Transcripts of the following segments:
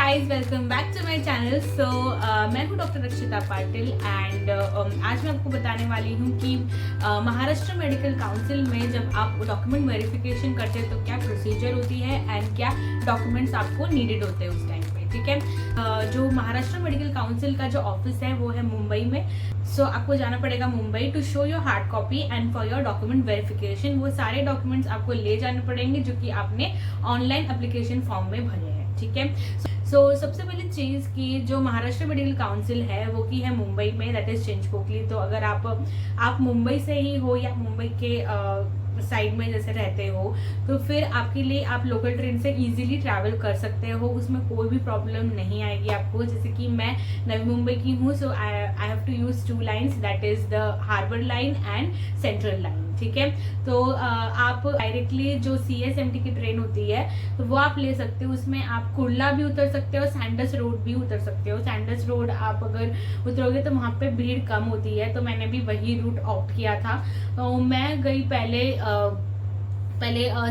Guys, welcome back to my channel. मैं हूं doctor रक्षिता पाटिल एंड आज मैं आपको बताने वाली हूं कि महाराष्ट्र मेडिकल काउंसिल में जब आप डॉक्यूमेंट वेरिफिकेशन करते हैं तो क्या प्रोसीजर होती है एंड क्या डॉक्यूमेंट्स आपको नीडेड होते हैं उस टाइम पे। ठीक है, जो महाराष्ट्र मेडिकल काउंसिल का जो ऑफिस है वो है मुंबई में। आपको जाना पड़ेगा Mumbai to show your hard copy and for your document verification. वो सारे डॉक्यूमेंट्स आपको ले जाने पड़ेंगे जो कि आपने ऑनलाइन एप्लीकेशन फॉर्म में भरे हैं। ठीक है, सबसे पहली चीज कि जो महाराष्ट्र मेडिकल काउंसिल है वो की है मुंबई में, दैट इज चिंचपोकली। तो अगर आप मुंबई से ही हो या मुंबई के साइड में जैसे रहते हो तो फिर आपके लिए आप लोकल ट्रेन से इजीली ट्रैवल कर सकते हो, उसमें कोई भी प्रॉब्लम नहीं आएगी आपको। जैसे कि मैं नवी मुंबई की हूँ, so I have to use 2 lines, that is the harbour line and central line. ठीक है, तो आप डायरेक्टली जो CSMT की ट्रेन होती है तो वो आप ले सकते हो। उसमें आप कुर्ला भी उतर सकते हो, सैंडस रोड भी उतर सकते हो। सैंडस रोड आप अगर उतरोगे तो वहाँ पे भीड़ कम होती है, तो मैंने भी वही रूट ऑप्ट किया था। तो मैं गई पहले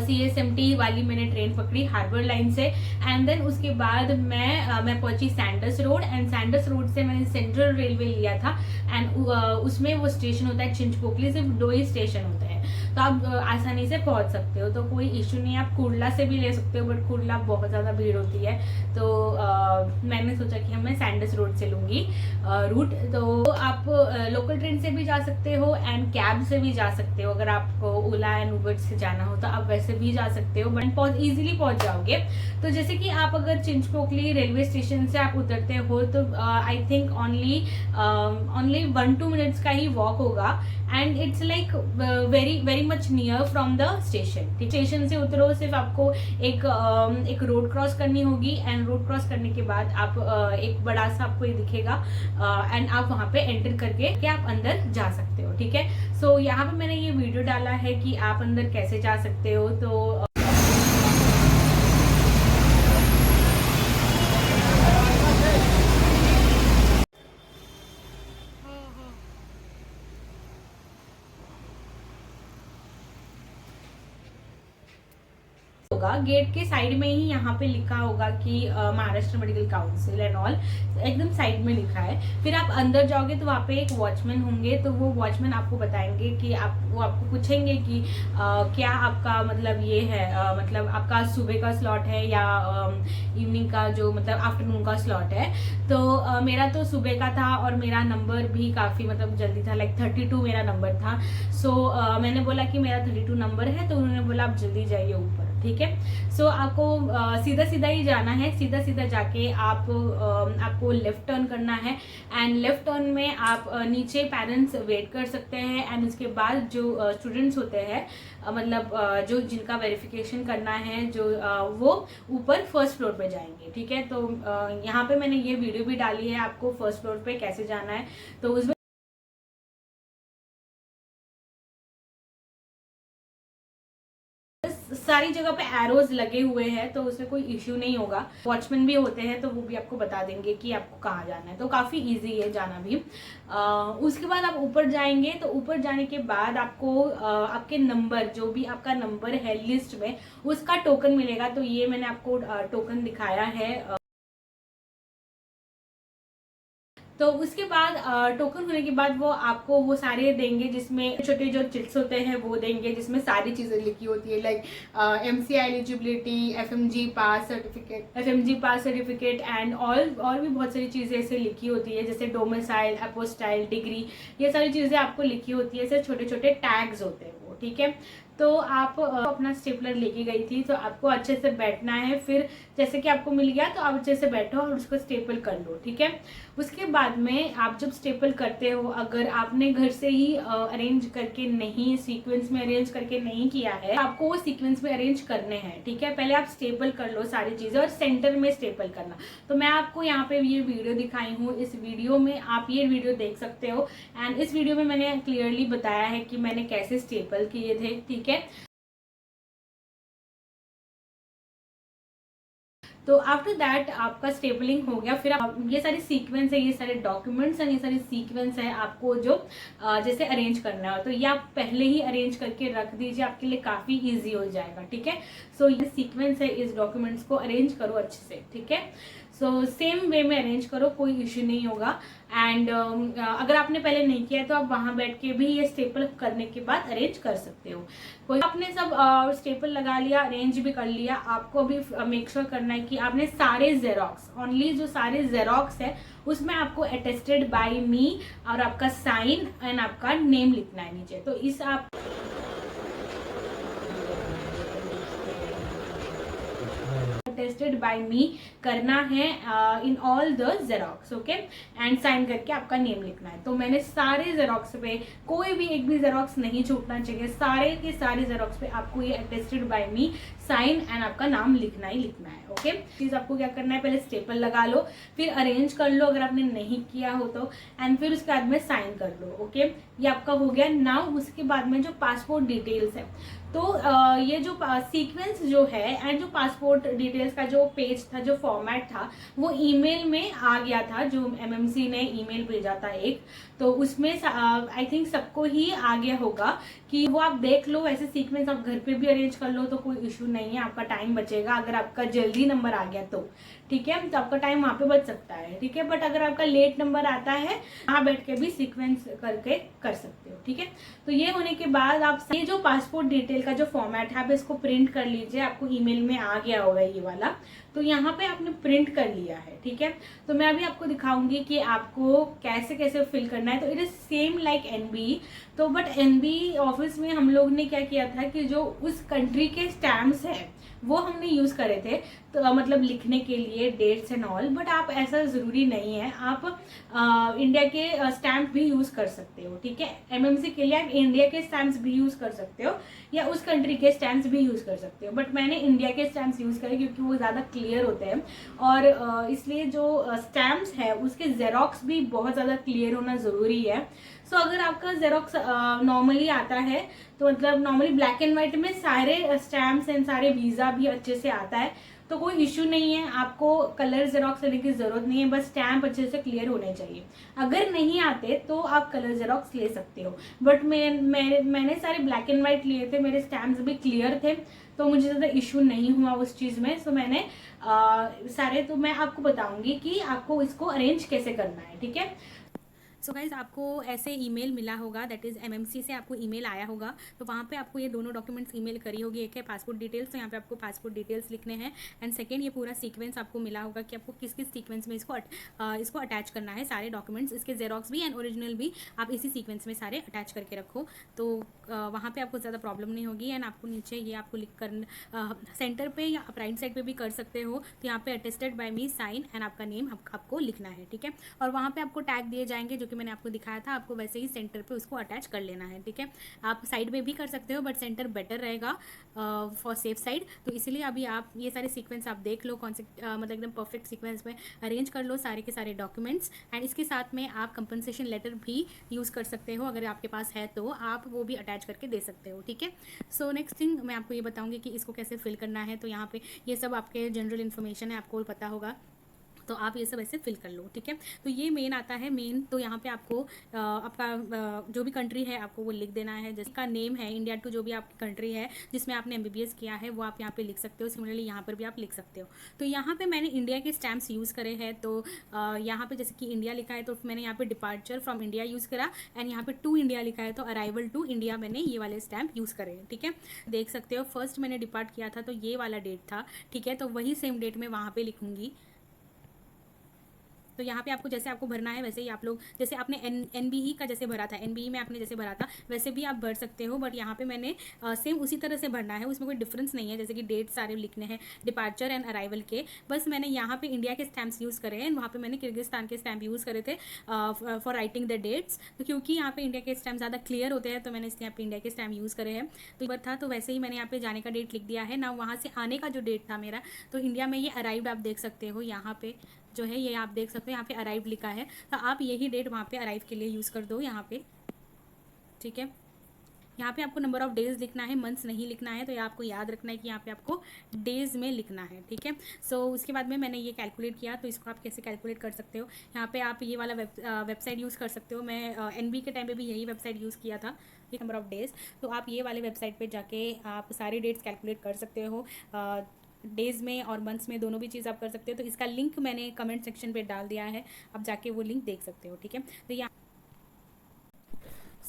CSMT वाली मैंने ट्रेन पकड़ी हार्बर लाइन से, एंड देन उसके बाद मैं पहुंची Sandes road, and Sandes road से मैंने सेंट्रल रेलवे लिया था। एंड उसमें वो स्टेशन होता है चिंचपोकली, सिर्फ 2 ही स्टेशन होते हैं, तो आप आसानी से पहुंच सकते हो, तो कोई इश्यू नहीं है। आप कुर्ला से भी ले सकते हो, बट कुर्ला बहुत ज़्यादा भीड़ होती है, तो मैंने सोचा कि मैं सैंडस रोड से लूँगी रूट। तो आप लोकल ट्रेन से भी जा सकते हो एंड कैब से भी जा सकते हो। अगर आपको ओला एंड उबर से जाना हो तो आप वैसे भी जा सकते हो, बट बहुत इजीली पहुंच जाओगे। तो जैसे कि आप अगर चिंचपोकली रेलवे स्टेशन से आप उतरते हो तो आई थिंक ओनली 1-2 मिनट्स का ही वॉक होगा, and it's like very much near from the station. Station से उतरो, सिर्फ आपको एक रोड क्रॉस करनी होगी, एंड रोड क्रॉस करने के बाद आप एक बड़ा सा आपको ये दिखेगा, एंड आप वहाँ पे एंटर करके आप अंदर जा सकते हो। ठीक है, सो यहाँ पे मैंने ये वीडियो डाला है कि आप अंदर कैसे जा सकते हो। तो होगा गेट के साइड में ही यहाँ पे लिखा होगा कि Maharashtra medical council and all, एकदम साइड में लिखा है। फिर आप अंदर जाओगे तो वहाँ पे एक वॉचमैन होंगे, तो वो वॉचमैन आपको बताएंगे कि वो आपको पूछेंगे कि क्या आपका मतलब ये है, मतलब आपका सुबह का स्लॉट है या इवनिंग का, जो मतलब आफ्टरनून का स्लॉट है। तो मेरा तो सुबह का था और मेरा नंबर भी काफ़ी मतलब जल्दी था, लाइक 32 मेरा नंबर था। मैंने बोला कि मेरा 32 नंबर है, तो उन्होंने बोला आप जल्दी जाइए ऊपर। ठीक है, आपको सीधा सीधा ही जाना है, सीधा सीधा जाके आपको लेफ्ट टर्न करना है, एंड लेफ्ट टर्न में आप नीचे पेरेंट्स वेट कर सकते हैं, एंड उसके बाद जो स्टूडेंट्स होते हैं मतलब जो जिनका वेरिफिकेशन करना है वो ऊपर फर्स्ट फ्लोर पे जाएंगे। ठीक है, तो यहाँ पे मैंने ये वीडियो भी डाली है आपको फर्स्ट फ्लोर पे कैसे जाना है, तो उसमें सारी जगह पे एरोज लगे हुए हैं, तो उसमें कोई इश्यू नहीं होगा। वॉचमैन भी होते हैं तो वो भी आपको बता देंगे कि आपको कहाँ जाना है, तो काफ़ी इजी है जाना भी। उसके बाद आप ऊपर जाएंगे, तो ऊपर जाने के बाद आपको आपके नंबर, जो भी आपका नंबर है लिस्ट में, उसका टोकन मिलेगा। तो ये मैंने आपको टोकन दिखाया है। तो उसके बाद टोकन होने के बाद वो आपको वो सारे देंगे, जिसमें छोटे जो चिट्स होते हैं वो देंगे, जिसमें सारी चीजें लिखी होती है, like MCI eligibility, FMG pass certificate and all, और भी बहुत सारी चीजें ऐसे लिखी होती है, जैसे डोमिसाइल, अपोस्टाइल, डिग्री, ये सारी चीजें आपको लिखी होती है। ऐसे छोटे छोटे टैग्स होते हैं वो। ठीक है, तो आप अपना स्टेपलर लेके गई थी, तो आपको अच्छे से बैठना है। फिर जैसे कि आपको मिल गया तो आप अच्छे से बैठो और उसको स्टेपल कर लो। ठीक है, उसके बाद में आप जब स्टेपल करते हो, अगर आपने घर से ही अरेंज करके नहीं, सीक्वेंस में अरेंज करके नहीं किया है, आपको वो सीक्वेंस में अरेंज करने हैं। ठीक है, पहले आप स्टेपल कर लो सारी चीजें, और सेंटर में स्टेपल करना। तो मैं आपको यहाँ पे ये वीडियो दिखाई हूँ, इस वीडियो में आप ये वीडियो देख सकते हो, एंड इस वीडियो में मैंने क्लियरली बताया है कि मैंने कैसे स्टेपल किए थे। ठीक है, तो आफ्टर दैट आपका स्टेबलिंग हो गया। फिर आप ये सारी सीक्वेंस है, ये सारे डॉक्यूमेंट्स हैं, ये सारी सीक्वेंस है आपको जो जैसे अरेंज करना हो, तो ये आप पहले ही अरेंज करके रख दीजिए, आपके लिए काफी इजी हो जाएगा। ठीक है, ये सीक्वेंस है, इस डॉक्यूमेंट्स को अरेंज करो अच्छे से। ठीक है, सो सेम वे में अरेंज करो, कोई इश्यू नहीं होगा। एंड अगर आपने पहले नहीं किया है तो आप वहाँ बैठ के भी ये स्टेपल करने के बाद अरेंज कर सकते हो। कोई आपने सब स्टेपल लगा लिया, अरेंज भी कर लिया, आपको भी मेक श्योर करना है कि आपने सारे जेरोक्स, ओनली जो सारे जेरोक्स है उसमें आपको अटेस्टेड बाय मी और आपका साइन एंड आपका नेम लिखना है नीचे। तो इस आप टेस्टेड बाय मी करना है in all the xerox, okay, and sign करके आपका नेम लिखना है। तो मैंने सारे जेरोक्स पे, कोई भी एक भी जेरोक्स नहीं छूटना चाहिए, सारे के सारे जेरोक्स पे आपको ये attested by me sign and आपका नाम लिखना ही लिखना है, ओके। चीज आपको क्या करना है, पहले स्टेपल लगा लो, फिर अरेंज कर लो अगर आपने नहीं किया हो तो, एंड फिर उसके बाद में साइन कर लो, ओके। ये आपका हो गया। नाउ उसके बाद में जो पासपोर्ट डिटेल्स है, तो ये जो सीक्वेंस जो है एंड जो पासपोर्ट डिटेल्स का जो पेज था, जो फॉर्मेट था, वो ईमेल में आ गया था, जो एमएमसी ने ईमेल भेजा था एक, तो उसमें आई थिंक सबको ही आ गया होगा कि वो आप देख लो। ऐसे सीक्वेंस आप घर पे भी अरेंज कर लो तो कोई इशू नहीं है, आपका टाइम बचेगा अगर आपका जल्दी नंबर आ गया तो, ठीक है, तो आपका टाइम वहाँ पे बच सकता है, ठीक है। बट अगर आपका लेट नंबर आता है, वहाँ बैठ के भी सीक्वेंस करके कर सकते हो, ठीक है। तो ये होने के बाद आप ये जो पासपोर्ट डिटेल का जो फॉर्मेट है, आप इसको प्रिंट कर लीजिए, आपको ईमेल में आ गया होगा ये वाला। तो यहाँ पे आपने प्रिंट कर लिया है, ठीक है। तो मैं अभी आपको दिखाऊंगी कि आपको कैसे कैसे फिल करना है। तो it is same like NB. तो बट एनबी ऑफिस में हम लोग ने क्या किया था कि जो उस कंट्री के स्टैम्प्स है वो हमने यूज करे थे, तो मतलब लिखने के लिए डेट्स एंड ऑल। बट आप ऐसा जरूरी नहीं है, आप इंडिया के स्टैम्प भी यूज कर सकते हो, ठीक है। एमएमसी के लिए आप इंडिया के स्टैम्प्स भी यूज कर सकते हो या उस कंट्री के स्टैम्प्स भी यूज कर सकते हो। बट मैंने इंडिया के स्टैम्प्स यूज करे क्योंकि वो ज्यादा क्लियर होते हैं, और इसलिए जो स्टैम्प्स है उसके जेरोक्स भी बहुत ज्यादा क्लियर होना जरूरी है। सो अगर आपका जेरोक्स नॉर्मली आता है, तो मतलब नॉर्मली ब्लैक एंड व्हाइट में सारे स्टैम्प्स एंड सारे वीजा भी अच्छे से आता है, तो कोई इश्यू नहीं है, आपको कलर जेरोक्स लेने की जरूरत नहीं है, बस स्टैम्प अच्छे से क्लियर होने चाहिए। अगर नहीं आते तो आप कलर जेरोक्स ले सकते हो। बट मैंने सारे ब्लैक एंड व्हाइट लिए थे, मेरे स्टैम्प्स भी क्लियर थे, तो मुझे ज़्यादा इशू नहीं हुआ उस चीज़ में। सो मैंने सारे, तो मैं आपको बताऊंगी कि आपको इसको अरेंज कैसे करना है, ठीक है। सो गाइज, आपको ऐसे ईमेल मिला होगा, दैट इज़ एमएमसी से आपको ईमेल आया होगा, तो वहाँ पे आपको ये दोनों डॉक्यूमेंट्स ईमेल करी होगी। एक है पासपोर्ट डिटेल्स, तो यहाँ पे आपको पासपोर्ट डिटेल्स लिखने हैं, एंड सेकंड ये पूरा सीक्वेंस आपको मिला होगा कि आपको किस किस सीक्वेंस में इसको अटैच करना है, सारे डॉक्यूमेंट्स, इसके जेरोक्स भी एंड ओरिजिनल भी आप इसी सीक्वेंस में सारे अटैच करके रखो, तो वहाँ पर आपको ज़्यादा प्रॉब्लम नहीं होगी। एंड आपको नीचे ये आपको लिख कर सेंटर पे या आप राइट साइड पे भी कर सकते हो, तो यहाँ पे attested by me sign and आपका नेम आपको लिखना है, ठीक है। और वहाँ पे आपको टैग दिए जाएंगे जो कि मैंने आपको दिखाया था, आपको वैसे ही सेंटर पे उसको अटैच कर लेना है, ठीक है। आप साइड में भी कर सकते हो बट सेंटर बेटर रहेगा फॉर सेफ साइड। तो इसीलिए अभी आप ये सारे सीक्वेंस आप देख लो, कौन से मतलब एकदम परफेक्ट सीक्वेंस में अरेंज कर लो सारे के सारे डॉक्यूमेंट्स। एंड इसके साथ में आप कंपनसेशन लेटर भी यूज़ कर सकते हो, अगर आपके पास है तो आप वो भी अटैच करके दे सकते हो, ठीक है। सो नेक्स्ट थिंग मैं आपको ये बताऊंगी कि इसको कैसे फिल करना है। तो यहाँ पे ये सब आपके जनरल इन्फॉर्मेशन है, आपको पता होगा, तो आप ये सब ऐसे फिल कर लो, ठीक है। तो ये मेन आता है मेन, तो यहाँ पे आपको आपका जो भी कंट्री है आपको वो लिख देना है, जिसका नेम है इंडिया टू जो भी आपकी कंट्री है जिसमें आपने एमबीबीएस किया है वो आप यहाँ पे लिख सकते हो। सिमिलरली यहाँ पर भी आप लिख सकते हो। तो यहाँ पे मैंने इंडिया के स्टैम्प्स यूज़ करे हैं, तो यहाँ पे जैसे कि इंडिया लिखा है तो मैंने यहाँ पे डिपार्चर फ्रॉम इंडिया यूज़ करा, एंड यहाँ पे टू इंडिया लिखा है तो अराइवल टू इंडिया मैंने ये वाले स्टैम्प यूज़ करे हैं, ठीक है। देख सकते हो फर्स्ट मैंने डिपार्ट किया था तो ये वाला डेट था, ठीक है, तो वही सेम डेट मैं वहाँ पे लिखूंगी। तो यहाँ पे आपको जैसे आपको भरना है वैसे ही आप लोग, जैसे आपने एनबीई का जैसे भरा था, एनबीई में आपने जैसे भरा था वैसे भी आप भर सकते हो, बट यहाँ पे मैंने सेम उसी तरह से भरना है, उसमें कोई डिफरेंस नहीं है। जैसे कि डेट सारे लिखने हैं डिपार्चर एंड अराइवल के, बस मैंने यहाँ पे इंडिया के स्टैम्प्स यूज़ करे हैं, वहाँ पे मैंने किर्गिस्तान के स्टैम्प यूज़ करे थे फॉर राइटिंग द डेट्स। तो क्योंकि यहाँ पे इंडिया के स्टैम्प ज़्यादा क्लियर होते हैं तो मैंने इसलिए यहाँ पे इंडिया के स्टैम्प यूज़ करे हैं। तो एक बार था तो वैसे ही मैंने यहाँ पे जाने का डेट लिख दिया है ना, वहाँ से आने का जो डेट था मेरा, तो इंडिया में ये अराइव्ड आप देख सकते हो, यहाँ पे जो है ये आप देख सकते हो यहाँ पे अराइव लिखा है, तो आप यही डेट वहाँ पे अराइव के लिए यूज़ कर दो यहाँ पे, ठीक है। यहाँ पे आपको नंबर ऑफ डेज लिखना है, मंथ्स नहीं लिखना है, तो ये आपको याद रखना है कि यहाँ पे आपको डेज में लिखना है, ठीक है। सो उसके बाद में मैंने ये कैलकुलेट किया, तो इसको आप कैसे कैलकुलेट कर सकते हो, यहाँ पे आप ये वाला वेबसाइट यूज़ कर सकते हो। मैं एनबी के टाइम पे भी यही वेबसाइट यूज़ किया था, नंबर ऑफ डेज, तो आप ये वाले वेबसाइट पे जाके आप सारे डेट्स कैलकुलेट कर सकते हो। डेज़ में और मंथ्स में दोनों भी चीज़ आप कर सकते हो। तो इसका लिंक मैंने कमेंट सेक्शन पे डाल दिया है, आप जाके वो लिंक देख सकते हो, ठीक है। तो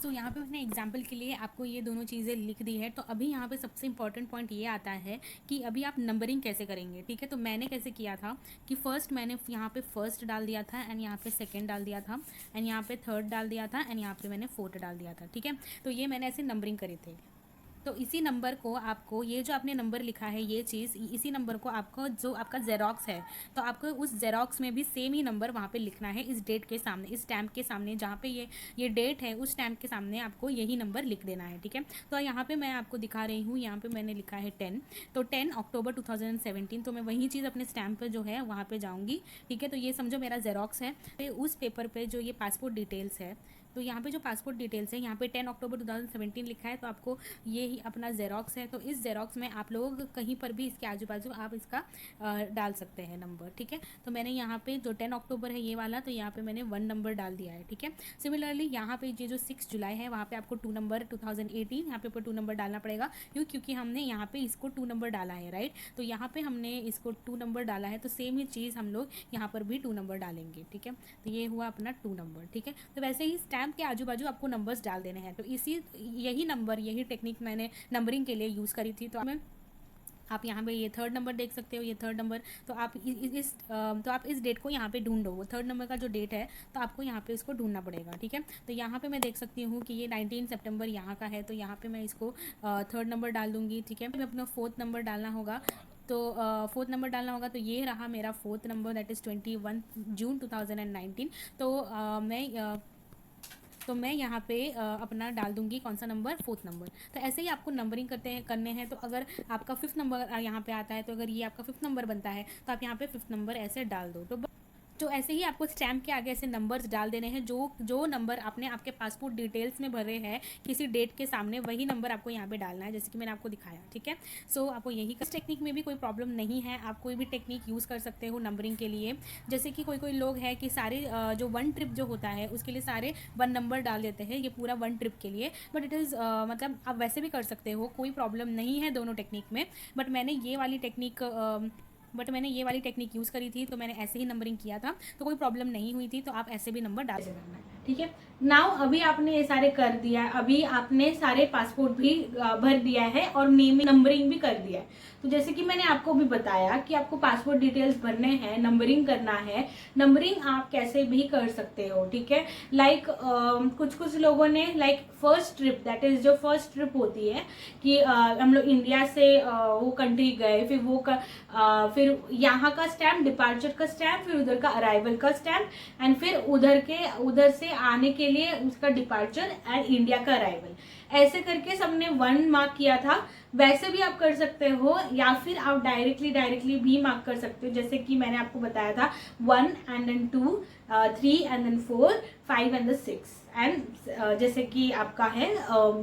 यहाँ पे मैंने एग्जाम्पल के लिए आपको ये दोनों चीज़ें लिख दी है। तो अभी यहाँ पे सबसे इंपॉर्टेंट पॉइंट ये आता है कि अभी आप नंबरिंग कैसे करेंगे, ठीक है। तो मैंने कैसे किया था कि फर्स्ट मैंने यहाँ पे फर्स्ट डाल दिया था, एंड यहाँ पे सेकंड डाल दिया था, एंड यहाँ पे थर्ड डाल दिया था, एंड यहाँ पे मैंने फोर्थ डाल दिया था, ठीक है। तो ये मैंने ऐसे नंबरिंग करे थे। तो इसी नंबर को आपको, ये जो आपने नंबर लिखा है ये चीज़, इसी नंबर को आपको, जो आपका जेरोक्स है, तो आपको उस जेरोक्स में भी सेम ही नंबर वहाँ पे लिखना है, इस डेट के सामने, इस स्टैम्प के सामने, जहाँ पे ये डेट है उस स्टैम्प के सामने आपको यही नंबर लिख देना है, ठीक है। तो यहाँ पे मैं आपको दिखा रही हूँ, यहाँ पे मैंने लिखा है 10, तो 10 अक्टूबर 2017। तो मैं वही चीज़ अपने स्टैम्प पे जो है वहाँ पे जाऊँगी, ठीक है। तो ये समझो मेरा जेरोक्स है। तो उस पेपर पे जो ये पासपोर्ट डिटेल्स है, तो यहाँ पे जो पासपोर्ट डिटेल्स है, यहाँ पे 10 अक्टूबर 2017 लिखा है, तो आपको ये ही अपना जेरोक्स है। तो इस जेरोक्स में आप लोग कहीं पर भी इसके आजू बाजू आप इसका डाल सकते हैं नंबर, ठीक है। तो मैंने यहाँ पे जो 10 अक्टूबर है ये वाला, तो यहाँ पे मैंने 1 नंबर डाल दिया है, ठीक है। सिमिलरली यहाँ पे ये जो 6 जुलाई है, वहाँ पे आपको 2 नंबर 2018, यहाँ पे ऊपर 2 नंबर डालना पड़ेगा, क्योंकि हमने यहाँ पे इसको 2 नंबर डाला है, राइट। तो यहाँ पे हमने इसको 2 नंबर डाला है, तो सेम ही चीज़ हम लोग यहाँ पर भी 2 नंबर डालेंगे, ठीक है। तो ये हुआ अपना 2 नंबर, ठीक है। तो वैसे ही स्टैम्प के आजू बाजू आपको नंबर्स डाल देने हैं। तो यही नंबर, यही टेक्निक मैंने नंबरिंग के लिए यूज़ करी थी। तो आप यहाँ पे ये थर्ड नंबर देख सकते हो, ये थर्ड नंबर। तो आप इस डेट को यहाँ पे ढूंढो, वो थर्ड नंबर का जो डेट है, तो आपको यहाँ पे इसको ढूंढना पड़ेगा, ठीक है। तो यहाँ पे मैं देख सकती हूँ कि ये 19 सितंबर यहाँ का है, तो यहाँ पे मैं इसको थर्ड नंबर डाल दूँगी, ठीक है। मैं अपना फोर्थ नंबर डालना होगा, तो फोर्थ नंबर डालना होगा। तो ये रहा मेरा फोर्थ नंबर, दैट इज़ 21 जून 2019। तो मैं यहाँ पे अपना डाल दूंगी कौन सा नंबर, फोर्थ नंबर। तो ऐसे ही आपको नंबरिंग करने हैं। तो अगर आपका फिफ्थ नंबर यहाँ पे आता है, तो अगर ये आपका फिफ्थ नंबर बनता है, तो आप यहाँ पे फिफ्थ नंबर ऐसे डाल दो। तो ऐसे ही आपको स्टैम्प के आगे ऐसे नंबर्स डाल देने हैं, जो नंबर आपने आपके पासपोर्ट डिटेल्स में भरे हैं किसी डेट के सामने, वही नंबर आपको यहाँ पे डालना है, जैसे कि मैंने आपको दिखाया, ठीक है। सो आपको यही इस टेक्निक में भी कोई प्रॉब्लम नहीं है, आप कोई भी टेक्निक यूज़ कर सकते हो नंबरिंग के लिए। जैसे कि कोई लोग है कि सारे जो वन ट्रिप जो होता है उसके लिए सारे 1 नंबर डाल देते हैं, ये पूरा 1 ट्रिप के लिए। बट इट इज़ मतलब आप वैसे भी कर सकते हो, कोई प्रॉब्लम नहीं है दोनों टेक्निक में। बट मैंने ये वाली टेक्निक यूज़ करी थी, तो मैंने ऐसे ही नंबरिंग किया था, तो कोई प्रॉब्लम नहीं हुई थी। तो आप ऐसे भी नंबर डाल सकते हैं, ठीक है। नाउ अभी आपने ये सारे कर दिया, अभी आपने सारे पासपोर्ट भी भर दिया है और नेम नंबरिंग भी कर दिया है। तो जैसे कि मैंने आपको भी बताया कि आपको पासपोर्ट डिटेल्स भरने हैं, नंबरिंग करना है। नंबरिंग आप कैसे भी कर सकते हो, ठीक है। लाइक कुछ लोगों ने like first trip, that is जो फर्स्ट ट्रिप होती है कि हम लोग इंडिया से वो कंट्री गए, फिर यहाँ का स्टैम्प, डिपार्चर का स्टैम्प, फिर उधर का अराइवल का स्टैम्प, एंड फिर उधर से आने के लिए उसका डिपार्चर एंड इंडिया का अराइवल, ऐसे करके सबने 1 मार्क किया था। वैसे भी आप कर सकते हो, या फिर आप डायरेक्टली भी मार्क कर सकते हो, जैसे कि मैंने आपको बताया था 1 and then 2, 3 and then 4, 5 and 6 and जैसे कि आपका है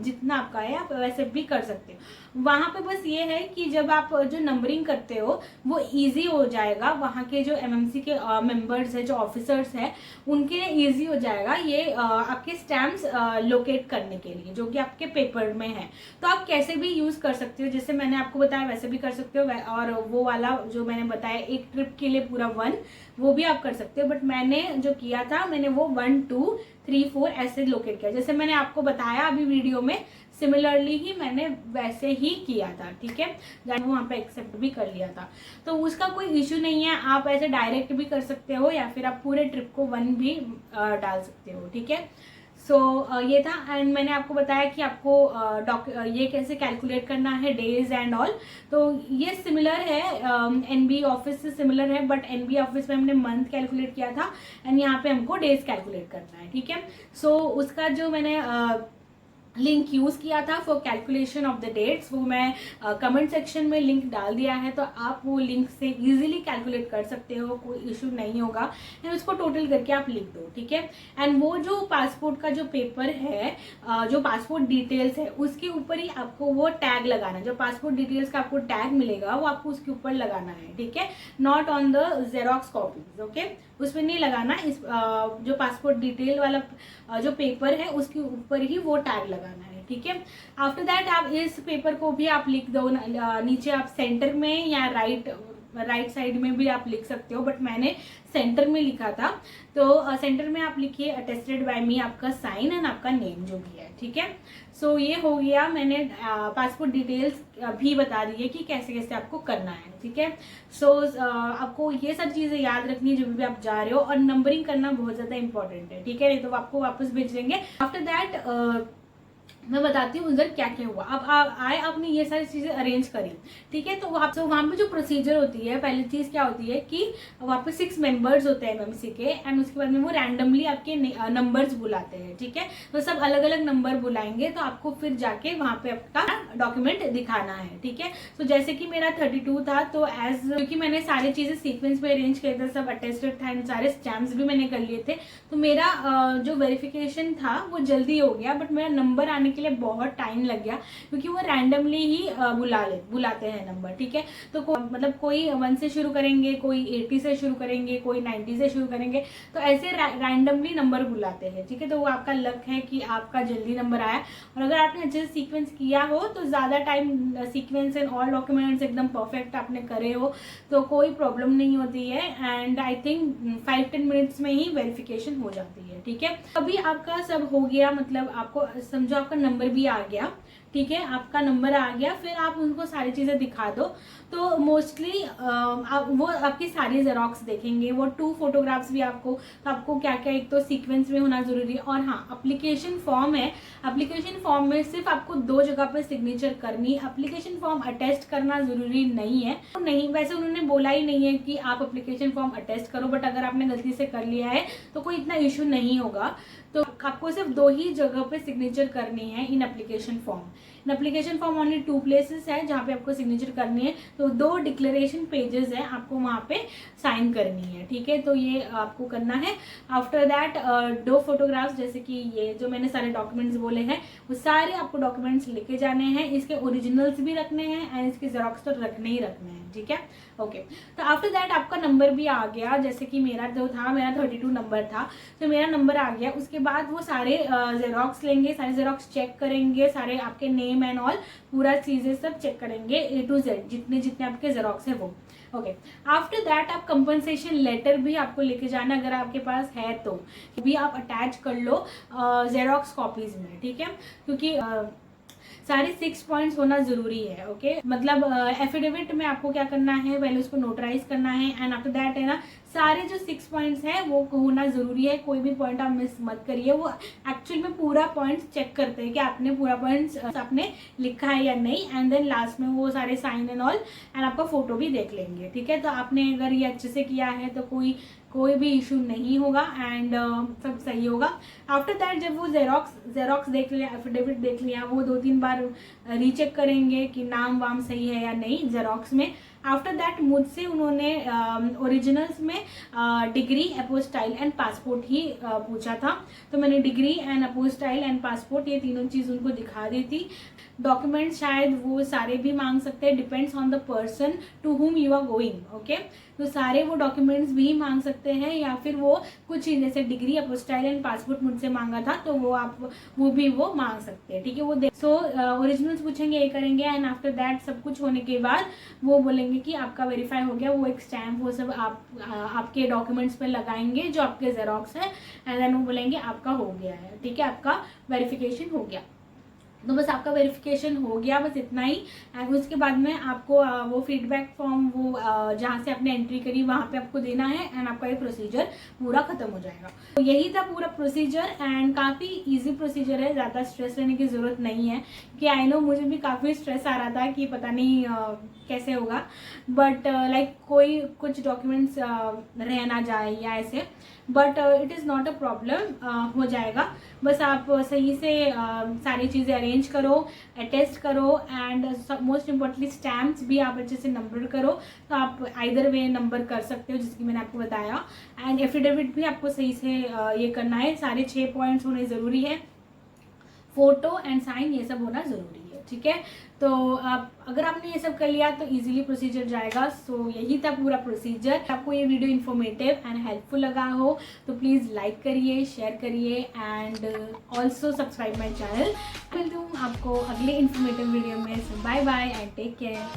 जितना आपका है आप वैसे भी कर सकते हो। वहाँ पे बस ये है कि जब आप जो नंबरिंग करते हो वो इजी हो जाएगा, वहाँ के जो एमएमसी के मेंबर्स है, जो ऑफिसर्स हैं, उनके लिए इजी हो जाएगा ये आपके स्टैम्प्स लोकेट करने के लिए, जो कि आपके पेपर में है। तो आप कैसे भी यूज़ कर सकते हो, जैसे मैंने आपको बताया वैसे भी कर सकते हो। और वो वाला जो मैंने बताया एक ट्रिप के लिए पूरा 1, वो भी आप कर सकते हो। बट मैंने जो किया था, मैंने वो 1 2 3 4 ऐसे लोकेट किया, जैसे मैंने आपको बताया अभी वीडियो में, सिमिलरली ही मैंने वैसे ही किया था, ठीक है। जब वहाँ पे एक्सेप्ट भी कर लिया था, तो उसका कोई इश्यू नहीं है। आप ऐसे डायरेक्ट भी कर सकते हो, या फिर आप पूरे ट्रिप को 1 भी डाल सकते हो, ठीक है। सो ये था। एंड मैंने आपको बताया कि आपको ये कैसे कैलकुलेट करना है, डेज एंड ऑल। तो ये सिमिलर है, एनबी ऑफिस से सिमिलर है, बट एनबी ऑफिस में हमने मंथ कैलकुलेट किया था, एंड यहाँ पे हमको डेज कैलकुलेट करना है, ठीक है। सो उसका जो मैंने लिंक यूज़ किया था for calculation of the dates, वो मैं कमेंट सेक्शन में लिंक डाल दिया है, तो आप वो लिंक से इजीली कैलकुलेट कर सकते हो, कोई इशू नहीं होगा। एंड उसको टोटल करके आप लिख दो, ठीक है। एंड वो जो पासपोर्ट का जो पेपर है, जो पासपोर्ट डिटेल्स है, उसके ऊपर ही आपको वो टैग लगाना है। जो पासपोर्ट डिटेल्स का आपको टैग मिलेगा वो आपको उसके ऊपर लगाना है, ठीक है। Not on the xerox copies, okay, उस पर नहीं लगाना। इस जो पासपोर्ट डिटेल वाला जो पेपर है उसके ऊपर ही वो टैग लगाना है, ठीक है। आफ्टर दैट आप इस पेपर को भी आप लिख दो नीचे, आप सेंटर में या राइट साइड में भी आप लिख सकते हो, बट मैंने सेंटर में लिखा था। तो सेंटर में आप लिखिए अटेस्टेड बाय मी, आपका साइन एंड आपका नेम जो भी है, ठीक है। सो ये हो गया, मैंने पासपोर्ट डिटेल्स भी बता दी है कि कैसे कैसे आपको करना है, ठीक है। सो आपको ये सब चीज़ें याद रखनी है जब भी आप जा रहे हो, और नंबरिंग करना बहुत ज़्यादा इंपॉर्टेंट है, ठीक है, नहीं तो आपको वापस भेज देंगे। आफ्टर दैट मैं बताती हूँ उधर क्या क्या हुआ। अब आए, आपने ये सारी चीज़ें अरेंज करी, ठीक है। तो वहाँ पे जो प्रोसीजर होती है, पहली चीज़ क्या होती है कि वहाँ पे 6 मेंबर्स होते हैं एमएमसी के, एंड उसके बाद में वो रैंडमली आपके नंबर्स बुलाते हैं, ठीक है। तो सब अलग अलग नंबर बुलाएंगे, तो आपको फिर जाके वहाँ पे आपका डॉक्यूमेंट दिखाना है, ठीक है। तो जैसे कि मेरा 32 था, तो क्योंकि मैंने सारी चीज़ें सीक्वेंस में अरेंज किए थे, सब अटेस्टेड था, सारे स्टैम्प्स भी मैंने कर लिए थे, तो मेरा जो वेरिफिकेशन था वो जल्दी हो गया। बट मेरा नंबर आने के लिए बहुत टाइम लग गया, क्योंकि वो रैंडमली ही बुलाते हैं नंबर, ठीक है। तो मतलब कोई 1 से शुरू करेंगे, कोई 80 से शुरू करेंगे, कोई 90 से शुरू करेंगे, तो ऐसे रैंडमली नंबर बुलाते हैं, ठीक है। तो वो आपका लक है कि आपका जल्दी नंबर आया, और अगर आपने अच्छे से सीक्वेंस किया हो तो ज़्यादा time sequence and all documents एकदम परफेक्ट आपने करे हो तो कोई प्रॉब्लम नहीं होती है, एंड आई थिंक 5-10 मिनट्स में ही वेरिफिकेशन हो जाती है, ठीक है। अभी आपका सब हो गया, मतलब आपको समझो आपका नंबर भी आ गया, ठीक है, आपका नंबर आ गया, फिर आप उनको सारी चीज़ें दिखा दो, तो मोस्टली वो आपकी सारी जेरोक्स देखेंगे, वो 2 फोटोग्राफ्स भी आपको, तो आपको क्या क्या, एक तो सीक्वेंस में होना ज़रूरी है, और हाँ एप्लीकेशन फॉर्म है, एप्लीकेशन फॉर्म में सिर्फ आपको 2 जगह पे सिग्नेचर करनी, एप्लीकेशन फॉर्म अटेस्ट करना ज़रूरी नहीं है, तो नहीं, वैसे उन्होंने बोला ही नहीं है कि आप एप्लीकेशन फॉर्म अटेस्ट करो, बट अगर आपने गलती से कर लिया है तो कोई इतना इशू नहीं होगा। तो आपको सिर्फ 2 ही जगह पे सिग्नेचर करनी है इन एप्लीकेशन फॉर्म। इन एप्लीकेशन फॉर्म ओनली 2 प्लेसेस है जहाँ पे आपको सिग्नेचर करनी है, तो 2 डिक्लेरेशन पेजेस है, आपको वहाँ पे साइन करनी है, ठीक है। तो ये आपको करना है। आफ्टर दैट 2 फोटोग्राफ्स, जैसे कि ये जो मैंने सारे डॉक्यूमेंट्स बोले हैं वो सारे आपको डॉक्यूमेंट्स लेके जाने हैं, इसके ओरिजिनल्स भी रखने हैं एंड इसके जेरोक्स तो रखने ही रखने हैं, ठीक है, ओके। तो आफ्टर दैट आपका नंबर भी आ गया, जैसे कि मेरा जो था, मेरा 32 नंबर था, तो मेरा नंबर आ गया। उसके बाद वो सारे जेरोक्स लेंगे, सारे जेरोक्स चेक करेंगे, सारे आपके नेम एंड ऑल पूरा चीज़ें सब चेक करेंगे, A to Z जितने जितने आपके जेरोक्स है वो, ओके। आफ्टर दैट आप कंपनसेशन लेटर भी आपको लेके जाना, अगर आपके पास है तो भी आप अटैच कर लो जेरोक्स कॉपीज में, ठीक है, क्योंकि सारे 6 पॉइंट्स होना जरूरी है, ओके। मतलब एफिडेविट में आपको क्या करना है, पहले उसको नोटराइज करना है, एंड आफ्टर दैट है ना, सारे जो 6 पॉइंट्स हैं वो होना जरूरी है, कोई भी पॉइंट आप मिस मत करिए। वो एक्चुअल में पूरा पॉइंट्स चेक करते हैं कि आपने पूरा पॉइंट्स आपने लिखा है या नहीं, एंड देन लास्ट में वो सारे साइन एंड ऑल, एंड आपका फोटो भी देख लेंगे, ठीक है। तो आपने अगर ये अच्छे से किया है तो कोई भी इशू नहीं होगा, एंड सब सही होगा। आफ्टर दैट जब वो जेरोक्स देख लिया, एफिडेविट देख लिया, वो 2-3 बार रीचेक करेंगे कि नाम वाम सही है या नहीं जेरोक्स में। आफ्टर दैट मुझसे उन्होंने ओरिजिनल्स में डिग्री, अपोस्टाइल एंड पासपोर्ट ही पूछा था, तो मैंने degree and apostille and passport ये तीनों चीज़ उनको दिखा दी थी। डॉक्यूमेंट शायद वो सारे भी मांग सकते हैं, depends on the person to whom you are going, okay. तो सारे वो डॉक्यूमेंट्स भी मांग सकते हैं, या फिर वो कुछ ही जैसे डिग्री, अपोस्टाइल एंड पासपोर्ट मुझसे मांगा था तो वो भी मांग सकते हैं, ठीक है। वो सो ओरिजिनल्स पूछेंगे, ये करेंगे, एंड आफ्टर दैट सब कुछ होने के बाद वो बोलेंगे कि आपका वेरीफाई हो गया, वो एक स्टैम्प वो सब आपके डॉक्यूमेंट्स पे लगाएंगे जो आपके जेरोक्स है, एंड देन वो बोलेंगे आपका हो गया है, ठीक है, आपका वेरिफिकेशन हो गया। तो बस आपका वेरिफिकेशन हो गया, बस इतना ही। एंड उसके बाद में आपको वो फीडबैक फॉर्म वो जहाँ से आपने एंट्री करी वहाँ पे आपको देना है, एंड आपका ये प्रोसीजर पूरा खत्म हो जाएगा। तो यही था पूरा प्रोसीजर, एंड काफ़ी इजी प्रोसीजर है, ज़्यादा स्ट्रेस लेने की ज़रूरत नहीं है, कि आई नो मुझे भी काफ़ी स्ट्रेस आ रहा था कि पता नहीं कैसे होगा, बट लाइक कोई कुछ डॉक्यूमेंट्स रह ना जाए या ऐसे, but it is not a problem, हो जाएगा। बस आप सही से सारी चीज़ें अरेंज करो, अटेस्ट करो, एंड मोस्ट इम्पॉर्टेंटली स्टैम्प्स भी आप अच्छे से नंबर करो, तो आप आइदर वे नंबर कर सकते हो, जिसकी मैंने आपको बताया। एंड एफिडेविट भी आपको सही से ये करना है, सारे 6 पॉइंट्स होने ज़रूरी है, फोटो एंड साइन ये सब होना ज़रूरी है, ठीक है। तो अगर आपने ये सब कर लिया तो इजीली प्रोसीजर जाएगा। सो यही था पूरा प्रोसीजर। आपको ये वीडियो इन्फॉर्मेटिव एंड हेल्पफुल लगा हो तो प्लीज़ लाइक करिए, शेयर करिए and also subscribe my channel. मिलती हूँ आपको अगले इन्फॉर्मेटिव वीडियो में। Bye bye and take care.